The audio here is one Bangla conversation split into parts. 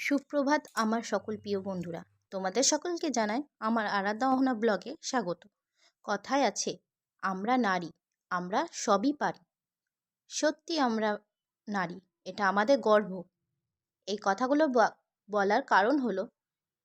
সুপ্রভাত আমার সকল প্রিয় বন্ধুরা, তোমাদের সকলকে জানাই আমার আরাধ্যা অহনা ব্লগে স্বাগত। কথায় আছে, আমরা নারী, আমরা সবই পারি। সত্যি আমরা নারী, এটা আমাদের গর্ব। এই কথাগুলো বলার কারণ হলো,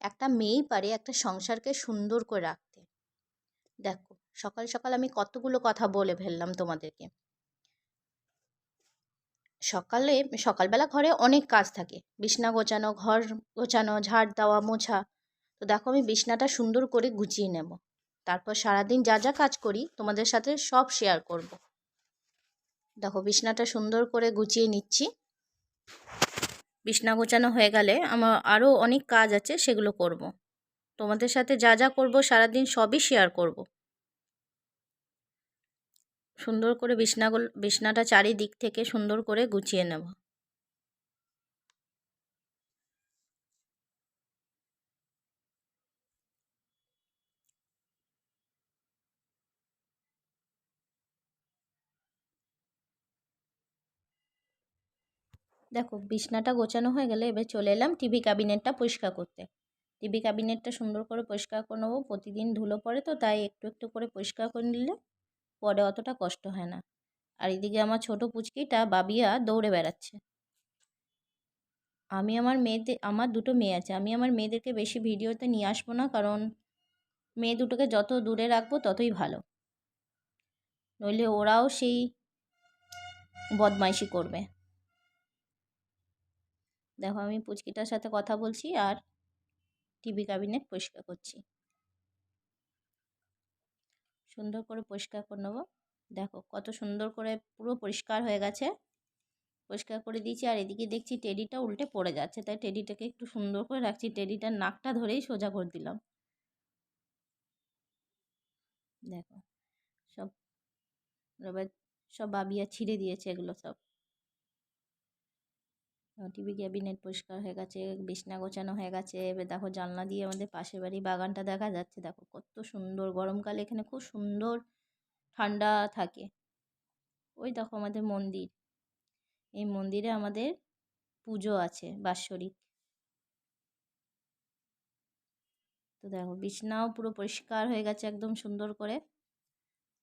একটা মেয়েই পারে একটা সংসারকে সুন্দর করে রাখতে। দেখো, সকাল সকাল আমি কতগুলো কথা বলে ফেললাম তোমাদেরকে। সকালবেলা ঘরে অনেক কাজ থাকে, বিছনা গোছানো, ঘর গোছানো, ঝাড় দেওয়া, মোছা। তো দেখো, আমি বিছনাটা সুন্দর করে গুছিয়ে নেব। তারপর সারাদিন যা যা কাজ করি তোমাদের সাথে সব শেয়ার করব। দেখো, বিছনাটা সুন্দর করে গুছিয়ে নিচ্ছি। বিছনা গোছানো হয়ে গেলে আমার আরও অনেক কাজ আছে, সেগুলো করব। তোমাদের সাথে যা যা করব সারাদিন সবই শেয়ার করব। সুন্দর করে বিছনাটা চারিদিক থেকে সুন্দর করে গুছিয়ে নেব। দেখো, বিছনাটা গোছানো হয়ে গেলে এবার চলে এলাম টিভি ক্যাবিনেটটা পরিষ্কার করতে। টিভি ক্যাবিনেটটা সুন্দর করে পরিষ্কার করে নেবো। প্রতিদিন ধুলো পড়ে, তো তাই একটু একটু করে পরিষ্কার করে নিলে পরে অতটা কষ্ট হয় না। আর এদিকে আমার ছোট পুচকিটা বাবিয়া দৌড়ে বেড়াচ্ছে। আমার দুটো মেয়ে আছে, আমি আমার মেয়েদেরকে বেশি ভিডিওতে নিয়ে আসবো না, কারণ মেয়ে দুটোকে যত দূরে রাখবো ততই ভালো, নইলে ওরাও সেই বদমাইশি করবে। দেখো, আমি পুচকিটার সাথে কথা বলছি আর টিভি ক্যাবিনেট পরিষ্কার করছি। সুন্দর করে পরিষ্কার করে নেবো। দেখো, কত সুন্দর করে পুরো পরিষ্কার হয়ে গেছে। পরিষ্কার করে দিয়েছি, আর এদিকে দেখছি টেডিটা উল্টে পড়ে যাচ্ছে, তাই টেডিটাকে একটু সুন্দর করে রাখছি। টেডিটার নাকটা ধরেই সোজা করে দিলাম। দেখো, সব এবার সব বাবিয়া ছিঁড়ে দিয়েছে এগুলো সব। টিভি ক্যাবিনেট পরিষ্কার হয়ে গেছে, বিছনা গোছানো হয়ে গেছে। এবার দেখো, জানলা দিয়ে আমাদের পাশের বাড়ি বাগানটা দেখা যাচ্ছে। দেখো কত সুন্দর, গরমকালে এখানে খুব সুন্দর ঠান্ডা থাকে। ওই দেখো আমাদের মন্দির, এই মন্দিরে আমাদের পুজো আছে বাৎসরিক। তো দেখো, বিছনাও পুরো পরিষ্কার হয়ে গেছে একদম সুন্দর করে।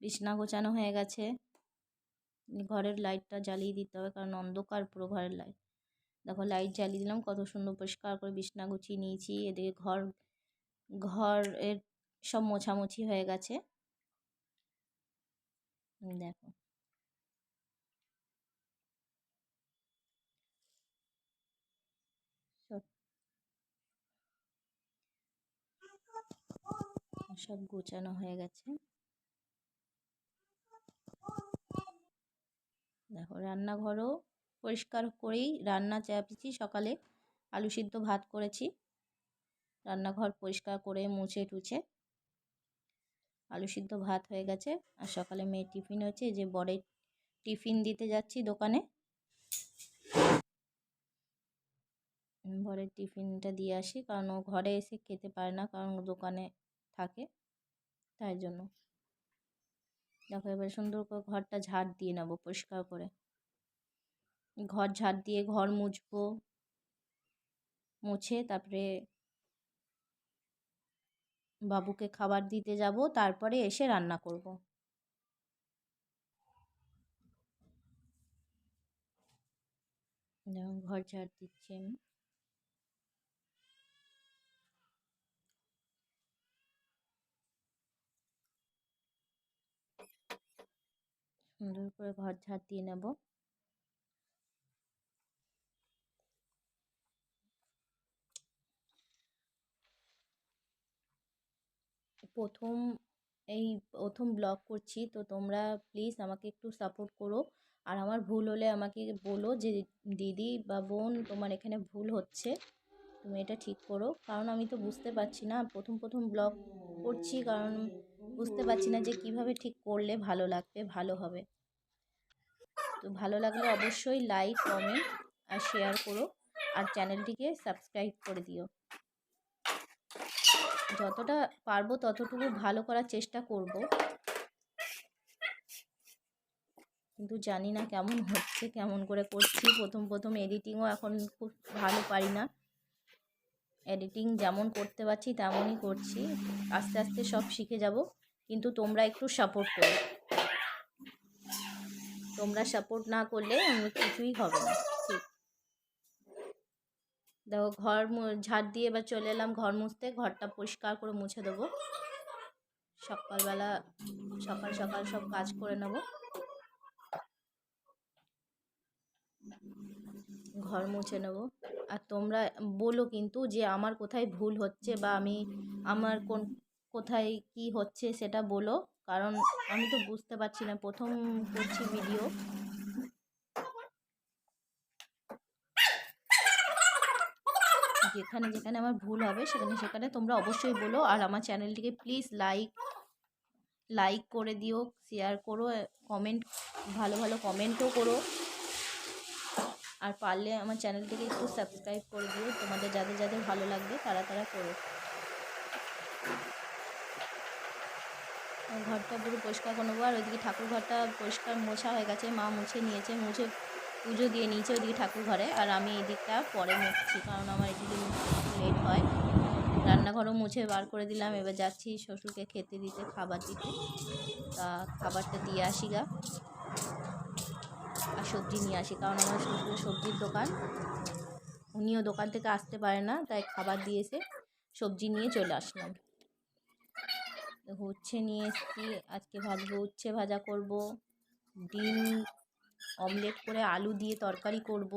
বিছনা গোছানো হয়ে গেছে। ঘরের লাইটটা জ্বালিয়ে দিতে হবে, কারণ অন্ধকার পুরো ঘরের লাইট। দেখো, লাইট জ্বালিয়ে দিলাম, কত সুন্দর পরিষ্কার করে বিছনা গুছিয়ে নিয়েছি। এদিকে ঘরের সব মোছামুছি হয়ে গেছে। দেখো, সব সব গোছানো হয়ে গেছে। দেখো, রান্নাঘরও পরিষ্কার করেই রান্না চাপিয়েছি। সকালে আলু সিদ্ধ ভাত করেছি, রান্নাঘর পরিষ্কার করে মুছে টুছে আলু সিদ্ধ ভাত হয়ে গেছে। আর সকালে মেয়ের টিফিন হয়েছে, যে বরের টিফিন দিতে যাচ্ছি দোকানে। বরের টিফিনটা দিয়ে আসি, কারণ ও ঘরে এসে খেতে পারে না, কারণ ও দোকানে থাকে, তাই জন্য। দেখো, এবার সুন্দর করে ঘরটা ঝাড় দিয়ে নেবো পরিষ্কার করে। ঘর ঝাড় দিয়ে ঘর মুছবো, মুছে তারপরে বাবুকে খাবার দিতে যাব, তারপরে এসে রান্না করব। যেমন ঘর ঝাড় দিচ্ছি আমি। সুন্দর করে ঘর ঝাড় দিয়ে নেব। প্রথম এই প্রথম ব্লগ করছি, তো তোমরা প্লিজ আমাকে একটু সাপোর্ট করো। আর আমার ভুল হলে আমাকে বলো যে দিদি বা বোন, তোমার এখানে ভুল হচ্ছে, তুমি এটা ঠিক করো। কারণ আমি তো বুঝতে পারছি না, প্রথম প্রথম ব্লগ করছি, কারণ বুঝতে পারছি না যে কিভাবে ঠিক করলে ভালো লাগবে, ভালো হবে। তো ভালো লাগলে অবশ্যই লাইক, কমেন্ট আর শেয়ার করো, আর চ্যানেলটিকে সাবস্ক্রাইব করে দিও। যতটা পারবো ততটুকু ভালো করার চেষ্টা করব, কিন্তু জানি না কেমন হচ্ছে, কেমন করে করছি। প্রথম প্রথম এডিটিংও এখন খুব ভালো পারি না, এডিটিং যেমন করতে পারছি তেমনই করছি, আস্তে আস্তে সব শিখে যাব, কিন্তু তোমরা একটু সাপোর্ট করো। তোমরা সাপোর্ট না করলে আমি কিছুই হবে না। ঠিক দেখো, ঝাড় দিয়ে এবার চলে এলাম ঘর মুছতে। ঘরটা পরিষ্কার করে মুছে দেবো। সকালবেলা সকাল সকাল সব কাজ করে নেব। ঘর মুছে নেব। আর তোমরা বলো কিন্তু যে আমার কোথায় ভুল হচ্ছে, বা আমার কোথায় কি হচ্ছে সেটা বলো, কারণ আমি তো বুঝতে পারছি না, প্রথম করছি ভিডিও। যেখানে যেখানে আমার ভুল হবে সেখানে সেখানে তোমরা অবশ্যই বলো। আর আমার চ্যানেলটিকে প্লিজ লাইক করে দিও, শেয়ার করো, কমেন্ট, ভালো ভালো কমেন্টও করো। আর পারলে আমার চ্যানেলটিকে একটু সাবস্ক্রাইব করে দিও। তোমাদের যাদের যাদের ভালো লাগবে তারা তারা করো। ঘরটা পুরো পরিষ্কার করে নেবো। আর ওইদিকে ঠাকুর ঘরটা পরিষ্কার মোছা হয়ে গেছে, মা মুছে নিয়েছে, মুছে পুজো দিয়ে নিয়েছে ওইদিকে ঠাকুর ঘরে। আর আমি এই দিকটা পরে মুছছি, কারণ আমার এদিকে মুছতে একটু লেট হয়। রান্নাঘরও মুছে বার করে দিলাম। এবার যাচ্ছি শ্বশুরকে খেতে দিতে, খাবার দিতে। তা খাবারটা দিয়ে আসি গা, আর সবজি নিয়ে আসি, কারণ আমার শ্বশুরের সবজির দোকান, উনিও দোকান থেকে আসতে পারে না, তাই খাবার দিয়ে এসে সবজি নিয়ে চলে আসলাম। উচ্ছে নিয়ে এসেছি, আজকে ভাজবো, উচ্ছে ভাজা করব, ডিম অমলেট করে আলু দিয়ে তরকারি করব।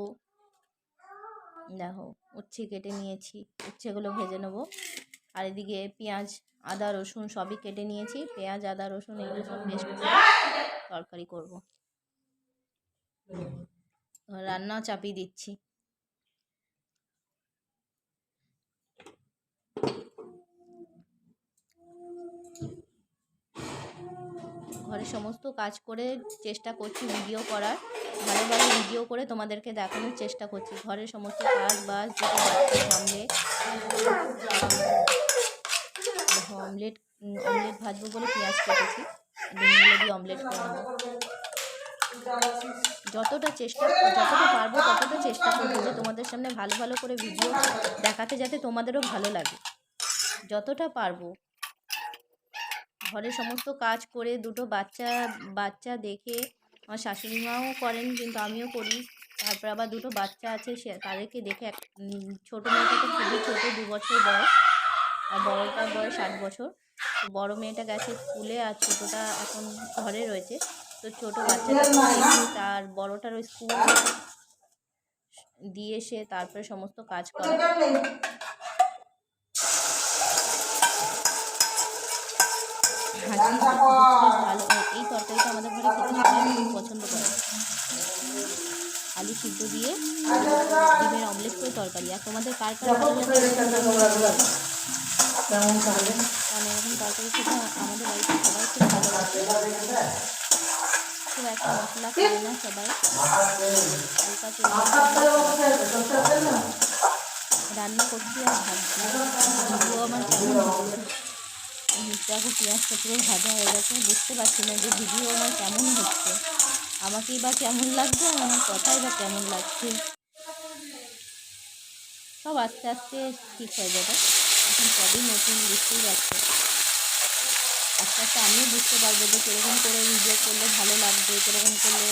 দেখো, উচ্ছে কেটে নিয়েছি, উচ্ছেগুলো ভেজে নেব। আর এদিকে পেঁয়াজ আদা রসুন সবই কেটে নিয়েছি, পেঁয়াজ আদা রসুন এগুলো সব পেস্ট করে তরকারি করব। রান্নাও চাপিয়ে দিচ্ছি। ঘরের সমস্ত কাজ করে চেষ্টা করছি ভিডিও করার, ভালো ভালো ভিডিও করে তোমাদেরকে দেখানোর চেষ্টা করছি। ঘরের সমস্ত কাজ বাজ দুটো বাচ্চা সামলে দেখো, অমলেট ভাজবো বলে পেঁয়াজ কেটেছি, ডিমগুলো দিয়ে অমলেট করে নেবো। যতটা পারবো ততটা চেষ্টা করবো যে তোমাদের সামনে ভালো ভালো করে ভিডিও দেখাতে, যাতে তোমাদেরও ভালো লাগে যতটা পারবো। ঘরের সমস্ত কাজ করে দুটো বাচ্চা দেখে আমার শাশুড়ি মাও করেন, কিন্তু আমিও করি। তারপর আবার দুটো বাচ্চা আছে, তাদেরকে দেখে ছোটো মেয়েটা তো খুবই ছোটো, 2 বছর বয়স, আর বড়টার বয়স 8 বছর। তো বড়ো মেয়েটা গেছে স্কুলে, আর ছোটোটা এখন ঘরে রয়েছে। তো ছোটো বাচ্চাটা দেখি, তার বড়োটারও স্কুল দিয়ে এসে তারপরে সমস্ত কাজ করে। ভাজি ভালো, এই তরকারিটা আমাদের ঘরে খেতে সবাই খুব পছন্দ করে। আলু সিদ্ধ দিয়ে ডিমের অমলেট করে তরকারি। আর তোমাদের কার কার ভালো লাগে, কারণ এরকম তরকারি খেতে আমাদের বাড়িতে সবাই খুব ভালোবাসে। খুব একটা মশলা খায় না সবাই, হালকা তেল রান্না করছি আর ভাবছি ভিডিও আমার কেমন হচ্ছে। দেখো, পেঁয়াজটা পুরো ভাজা হয়ে গেছে, বুঝতে পারছি না যে ভিডিও আমার কেমন হচ্ছে, আমাকেই বা কেমন লাগছে, আমার কথাই বা কেমন লাগছে। সব আস্তে আস্তে ঠিক হয়ে যাবে, এখন সবই নতুন, বুঝতেই পারছো। আস্তে আস্তে আমিও বুঝতে পারবো যে কীরকম করে ভিডিও করলে ভালো লাগবে, কীরকম করলে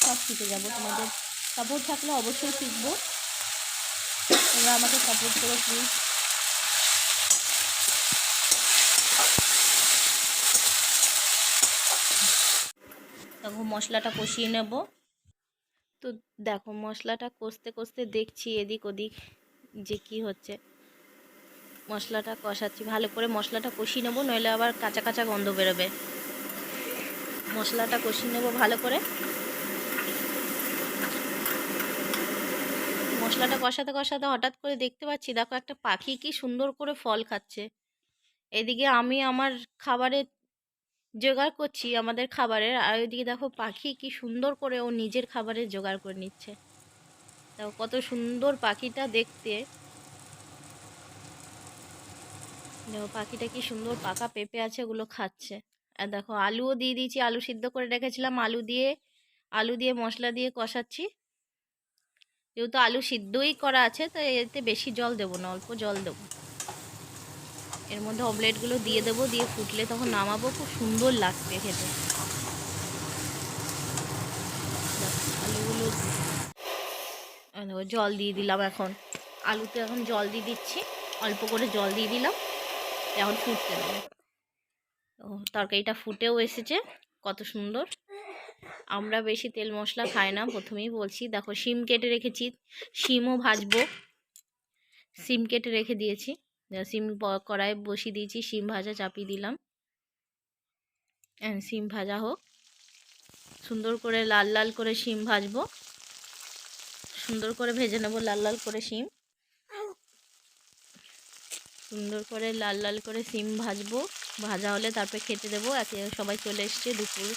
সব শিখে যাবো। তোমাদের সাপোর্ট থাকলে অবশ্যই শিখবো, তোমরা আমাকে সাপোর্ট করো প্লিজ। তখন মশলাটা কষিয়ে নেব। তো দেখো, মশলাটা কষতে কষতে দেখছি এদিক ওদিক যে কি হচ্ছে। মশলাটা কষাচ্ছি, ভালো করে মশলাটা কষিয়ে নেবো, নইলে আবার কাঁচা কাঁচা গন্ধ বেরোবে। মশলাটা কষিয়ে নেবো ভালো করে। মশলাটা কষাতে কষাতে হঠাৎ করে দেখতে পাচ্ছি, দেখো, একটা পাখি কি সুন্দর করে ফল খাচ্ছে। এদিকে আমি আমার খাবারের জোগাড় করছি, আমাদের খাবারের, আর ওইদিকে দেখো পাখি কি সুন্দর করে ও নিজের খাবারের জোগাড় করে নিচ্ছে। দেখো কত সুন্দর পাখিটা দেখতে। দেখো পাখিটা কি সুন্দর পাকা পেঁপে আছে, ওগুলো খাচ্ছে। আর দেখো আলুও দিয়ে দিয়েছি, আলু সিদ্ধ করে রেখেছিলাম, আলু দিয়ে মশলা দিয়ে কষাচ্ছি। যেহেতু আলু সিদ্ধই করা আছে তাই এতে বেশি জল দেবো না, অল্প জল দেবো। এর মধ্যে অমলেটগুলো দিয়ে দেবো, দিয়ে ফুটলে তখন নামাবো, খুব সুন্দর লাগবে খেতে। আলুগুলো জল দিয়ে দিলাম এখন, আলুতে এখন জল দিয়ে দিচ্ছি, অল্প করে জল দিয়ে দিলাম, এখন ফুটতে দেবো। ও তরকারিটা ফুটেও এসেছে, কত সুন্দর। আমরা বেশি তেল মশলা খাই না, প্রথমেই বলছি। দেখো শিম কেটে রেখেছি, শিমও ভাজবো, শিম কেটে রেখে দিয়েছি, শিম কড়াইয়ে বসিয়ে দিয়েছি, শিম ভাজা চাপিয়ে দিলাম। শিম ভাজা হোক, সুন্দর করে লাল লাল করে শিম ভাজবো, সুন্দর করে ভেজে নেবো লাল লাল করে শিম, সুন্দর করে লাল লাল করে শিম ভাজবো। ভাজা হলে তারপরে খেতে দেবো। একে সবাই চলে এসছে, দুপুরে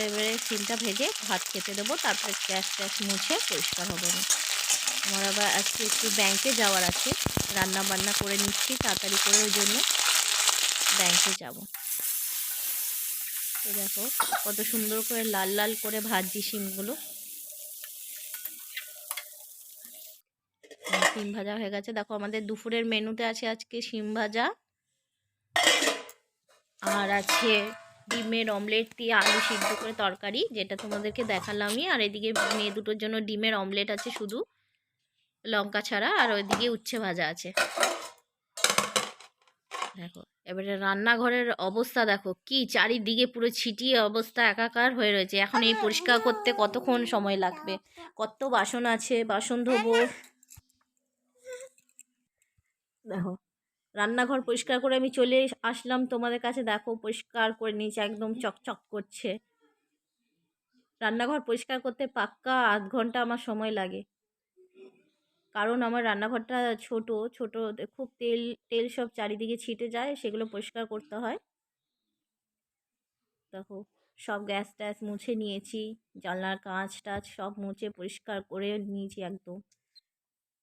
এবারে শিমটা ভেজে ভাত খেতে দেবো, তারপরে গ্যাস ট্যাস মুছে পরিষ্কার হবে না। আমার আবার আজকে একটু ব্যাংকে যাওয়ার আছে, রান্না বান্না করে নিচ্ছি তাড়াতাড়ি করে, ওই জন্য ব্যাংকে যাব। তো দেখো কত সুন্দর করে লাল লাল করে ভাজছি শিমগুলো। শিম ভাজা হয়ে গেছে। দেখো আমাদের দুপুরের মেনুতে আছে আজকে শিম ভাজা, আর আছে ডিমের অমলেট দিয়ে আলু সিদ্ধ করে তরকারি, যেটা তোমাদেরকে দেখালামই। আর এদিকে মেয়ে দুটোর জন্য ডিমের অমলেট আছে শুধু, লঙ্কা ছাড়া, আর ওইদিকে উচ্ছে ভাজা আছে। দেখো এবারে রান্নাঘরের অবস্থা দেখো, কি চারিদিকে পুরো ছিটিয়ে অবস্থা, একাকার হয়ে রয়েছে। এখন এই পরিষ্কার করতে কতক্ষণ সময় লাগবে, কত বাসন আছে, বাসন ধোবো। দেখো রান্নাঘর পরিষ্কার করে আমি চলে আসলাম তোমাদের কাছে, দেখো পরিষ্কার করে নিয়েছি, একদম চকচক করছে। রান্নাঘর পরিষ্কার করতে পাক্কা আধ ঘন্টা আমার সময় লাগে, কারণ আমার রান্নাঘরটা ছোট ছোট, খুব তেল তেল সব চারিদিকে ছিটে যায়, সেগুলো পরিষ্কার করতে হয়। দেখো সব গ্যাস ট্যাস মুছে নিয়েছি, জানলার কাঁচ টাচ সব মুছে পরিষ্কার করে নিয়েছি একদম,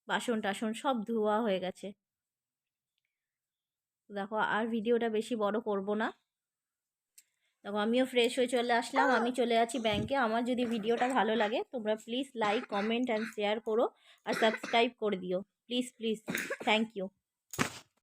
বাসন টাসন সব ধোয়া হয়ে গেছে। দেখো আর ভিডিওটা বেশি বড় করব না। দেখো আমিও ফ্রেশ হয়ে চলে আসলাম, আমি চলে আছি ব্যাংকে। আমার যদি ভিডিওটা ভালো লাগে তোমরা please like comment and share করো, আর সাবস্ক্রাইব করে দিও প্লিজ প্লিজ। Thank you.